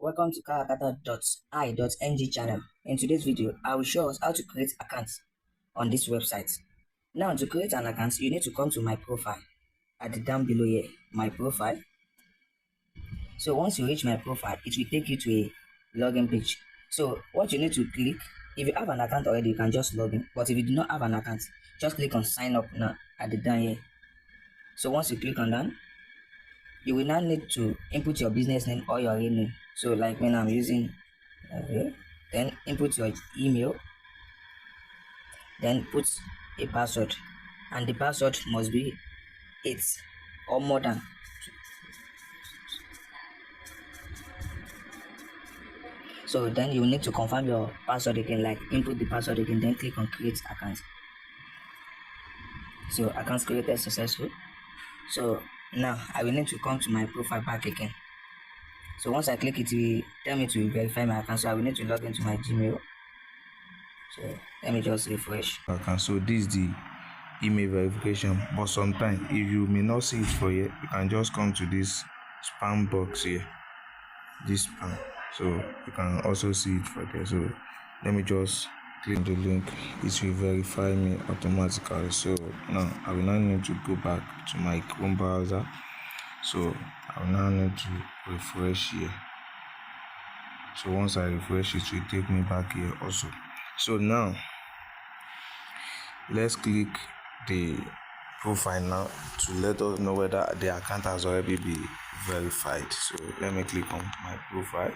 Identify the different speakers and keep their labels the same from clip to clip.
Speaker 1: welcome to KaraKata.i.Ng channel. In today's video, I will show us how to create accounts on this website. Now, to create an account, you need to come to my profile at the down below here, my profile. So once you reach my profile, it will take you to a login page. So what you need to click, if you have an account already, you can just log in. But if you do not have an account, just click on sign up now at the down here. So once you click on that, you will now need to input your business name or your real name. So like when I'm using then input your email, then put a password, and the password must be 8 or more than. So then you will need to confirm your password again, like input the password again, then click on create account. So account created successful. So now I will need to come to my profile back again. So once I click it, will tell me to verify my account. So I will need to log into my Gmail. So let me just refresh.
Speaker 2: Okay, so this is the email verification, but sometimes if you may not see it for here, you can just come to this spam box here, this spam, so you can also see it for there. So let me just click the link. It will verify me automatically. So now I will now need to go back to my Chrome browser. So I will now need to refresh here. So once I refresh, it will take me back here also. So now let's click the profile now to let us know whether the account has already been verified. So let me click on my profile.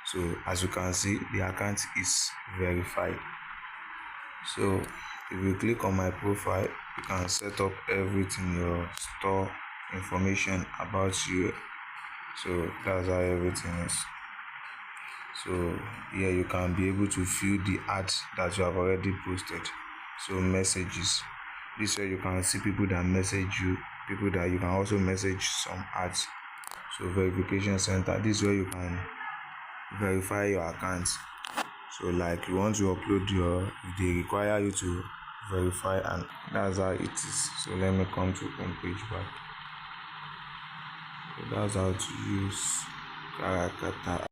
Speaker 2: So as you can see, the account is verified. So if you click on my profile, you can set up everything, your store information about you. So that's how everything is. So here you can be able to view the ads that you have already posted. So messages, this way you can see people that message you, people that you can also message some ads. So verification center, this way you can verify your accounts. So like you want to upload your, they require you to verify, and that's how it is. So let me come to home page back. So that's how to use KaraKata.